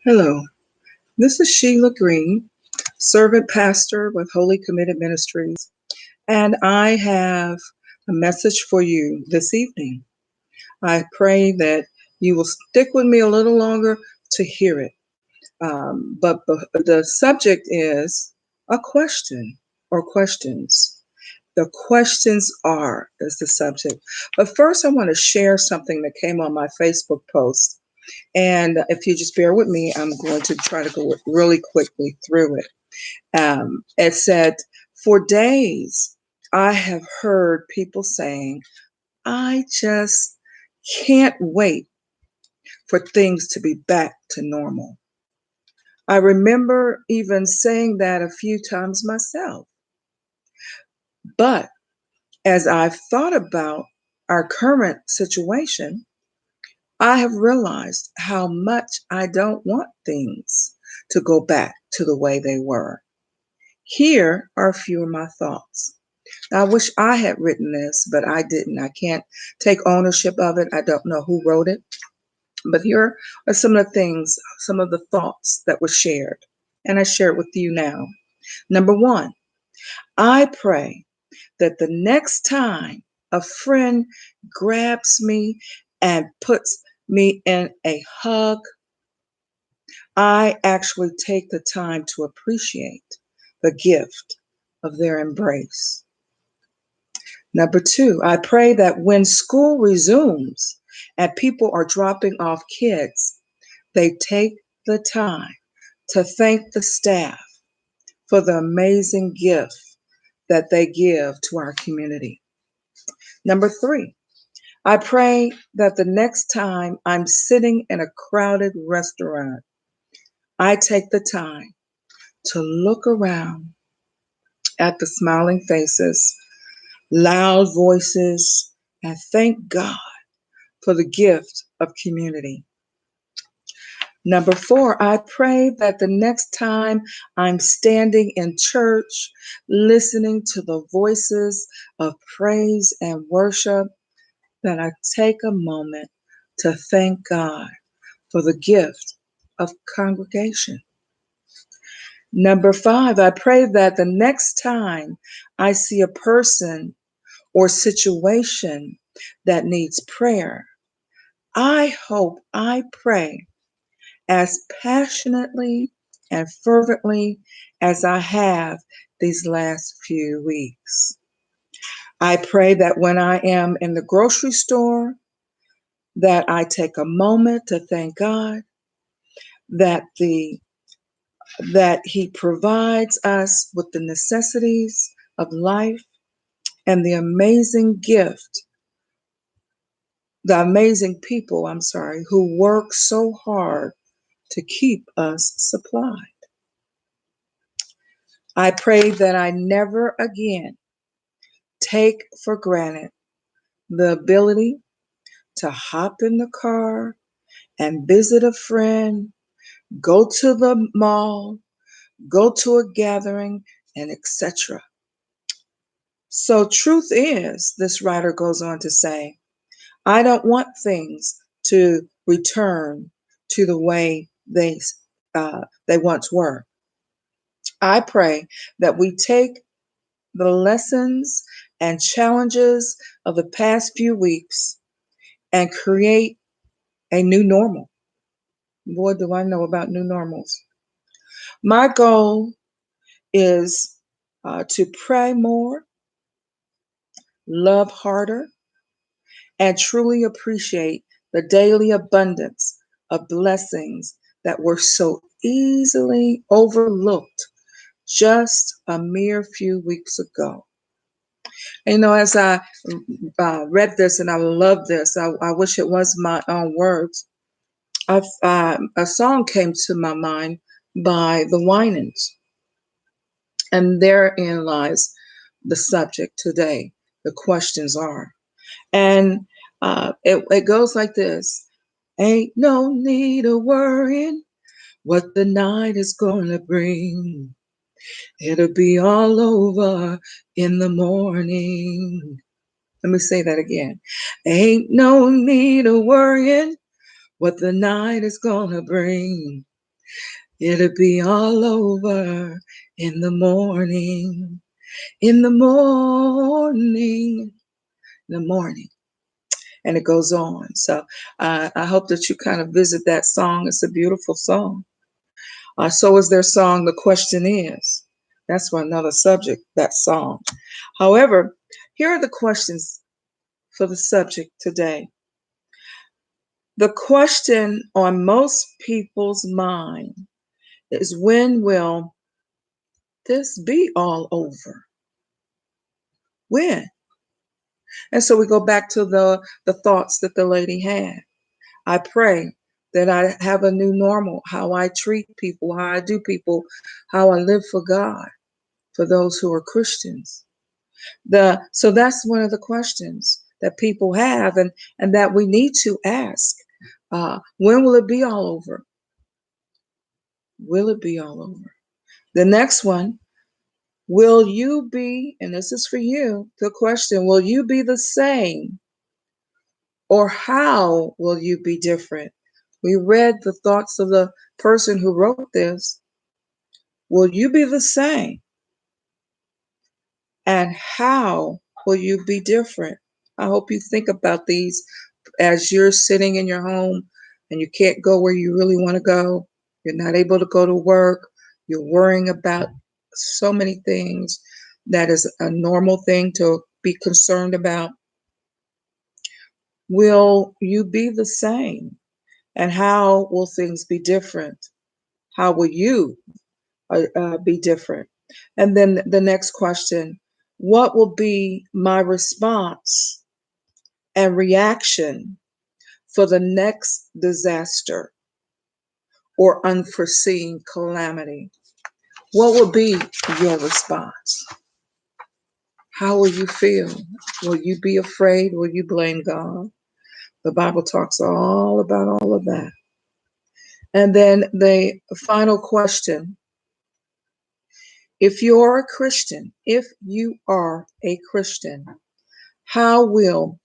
Hello, this is Sheila Green, servant pastor with Holy Committed Ministries, and I have a message for you this evening. I pray that you will stick with me a little longer to hear it. But the subject is a question or questions. The questions is the subject. But first, I want to share something that came on my Facebook post. And if you just bear with me, I'm going to try to go really quickly through it. It said, for days, I have heard people saying, I just can't wait for things to be back to normal. I remember even saying that a few times myself. But as I've thought about our current situation, I have realized how much I don't want things to go back to the way they were. Here are a few of my thoughts. I wish I had written this, but I didn't. I can't take ownership of it. I don't know who wrote it. But here are some of the things, some of the thoughts that were shared. And I share it with you now. Number one, I pray that the next time a friend grabs me and puts me in a hug, I actually take the time to appreciate the gift of their embrace. Number two, I pray that when school resumes and people are dropping off kids, they take the time to thank the staff for the amazing gift that they give to our community. Number three, I pray that the next time I'm sitting in a crowded restaurant, I take the time to look around at the smiling faces, loud voices, and thank God for the gift of community. Number four, I pray that the next time I'm standing in church, listening to the voices of praise and worship, that I take a moment to thank God for the gift of congregation. Number five, I pray that the next time I see a person or situation that needs prayer, I pray as passionately and fervently as I have these last few weeks. I pray that when I am in the grocery store, that I take a moment to thank God that that He provides us with the necessities of life and the amazing people, who work so hard to keep us supplied. I pray that I never again take for granted the ability to hop in the car and visit a friend, go to the mall, go to a gathering, and etc. So, truth is, this writer goes on to say, I don't want things to return to the way they once were. I pray that we take the lessons and challenges of the past few weeks and create a new normal. Boy, do I know about new normals. My goal is to pray more, love harder, and truly appreciate the daily abundance of blessings that were so easily overlooked just a mere few weeks ago. And, as I read this, and I love this, I wish it was my own words. A song came to my mind by the Winans, and therein lies the subject today. The questions are. And it goes like this. Ain't no need of worrying what the night is gonna bring. It'll be all over in the morning. Let me say that again. Ain't no need of worrying what the night is gonna bring. It'll be all over in the morning, in the morning, in the morning. And it goes on. So I hope that you kind of visit that song. It's a beautiful song. So is their song, The Question Is. That's for another subject, that song. However, here are the questions for the subject today. The question on most people's mind is, when will this be all over? When? And so we go back to the thoughts that the lady had. I pray that I have a new normal, how I treat people, how I do people, how I live for God, for those who are Christians. So that's one of the questions that people have, and that we need to ask. When will it be all over? Will it be all over? The next one, will you be, and this is for you, the question, will you be the same, or how will you be different? We read the thoughts of the person who wrote this. Will you be the same? And how will you be different? I hope you think about these as you're sitting in your home and you can't go where you really want to go. You're not able to go to work. You're worrying about so many things. That is a normal thing to be concerned about. Will you be the same? And how will things be different? How will you be different? And then the next question, what will be my response and reaction for the next disaster or unforeseen calamity? What will be your response? How will you feel? Will you be afraid? Will you blame God? The Bible talks all about all of that. And then the final question, if you are a Christian, how will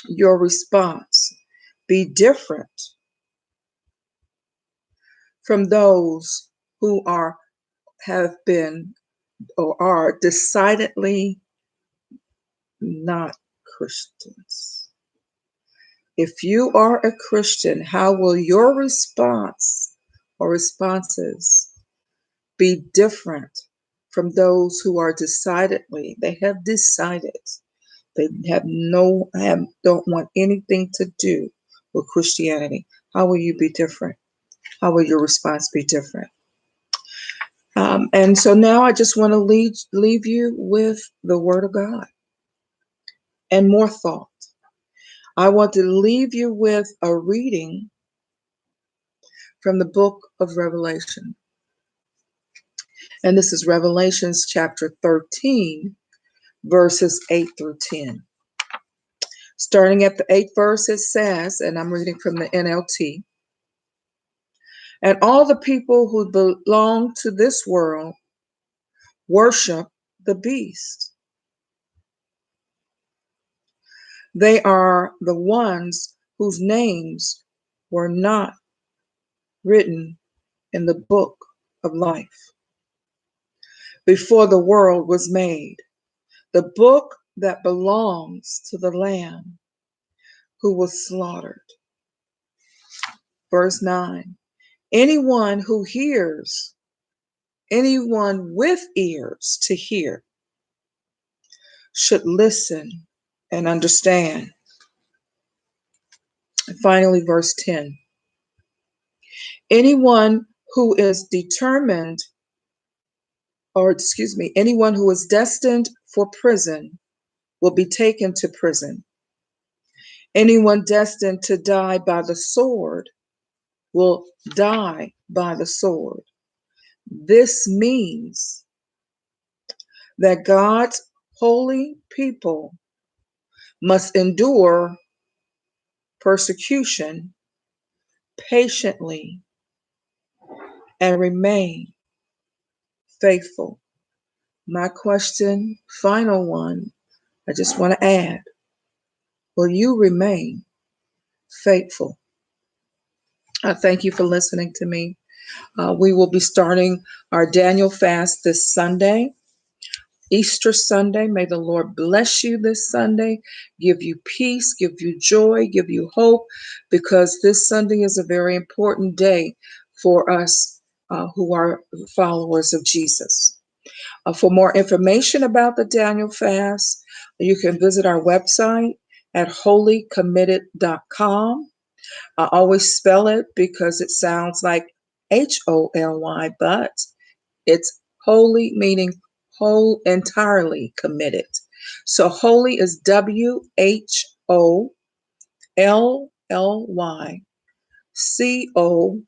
your response be different from those who have been or are decidedly not Christians? If you are a Christian, how will your response or responses be different from those who are decidedly, they have decided they don't want anything to do with Christianity? How will you be different? How will your response be different? And so now I just want to leave you with the Word of God and more thought. I want to leave you with a reading from the book of Revelation. And this is Revelations chapter 13, verses 8 through 10. Starting at the 8th verse, it says, and I'm reading from the NLT, and all the people who belong to this world worship the beast. They are the ones whose names were not written in the book of life before the world was made, the book that belongs to the Lamb who was slaughtered. Verse 9, anyone with ears to hear should listen and understand. And finally, verse 10, anyone who is destined for prison will be taken to prison. Anyone destined to die by the sword will die by the sword. This means that God's holy people must endure persecution patiently and remain faithful. My question, final one, I just want to add, will you remain faithful? I thank you for listening to me. We will be starting our Daniel fast this Sunday, Easter Sunday. May the Lord bless you this Sunday, give you peace, give you joy, give you hope, because this Sunday is a very important day for us who are followers of Jesus. For more information about the Daniel fast, you can visit our website at holycommitted.com. I always spell it because it sounds like HOLY, but it's holy, meaning whole, entirely committed. So holy is WHOLLY, CO,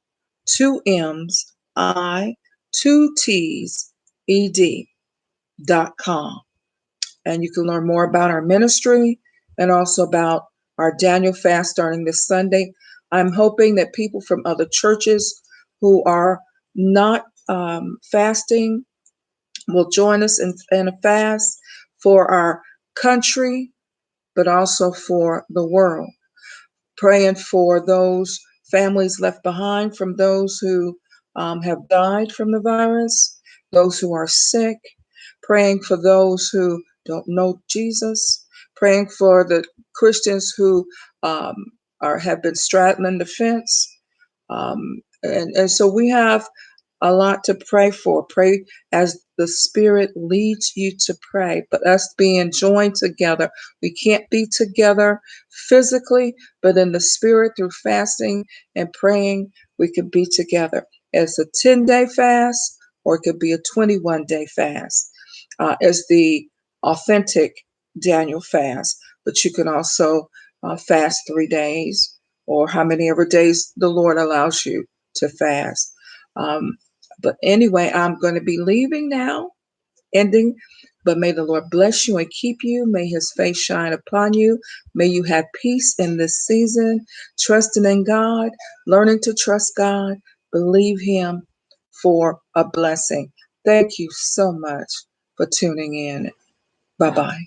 2 M's, I, 2 T's, ED.com. And you can learn more about our ministry and also about our Daniel fast starting this Sunday. I'm hoping that people from other churches who are not fasting will join us in a fast for our country, but also for the world. Praying for those families left behind from those who have died from the virus, those who are sick, praying for those who don't know Jesus, praying for the Christians who um, have been straddling the fence. And so we have a lot to pray for. Pray as the Spirit leads you to pray. But us being joined together, we can't be together physically, but in the Spirit through fasting and praying, we can be together. It's a 10-day fast, or it could be a 21-day fast, as the authentic Daniel fast. But you can also fast 3 days, or how many ever days the Lord allows you to fast. Um, but anyway, I'm going to be leaving now, ending. But may the Lord bless you and keep you. May his face shine upon you. May you have peace in this season, trusting in God, learning to trust God, believe him for a blessing. Thank you so much for tuning in. Bye bye.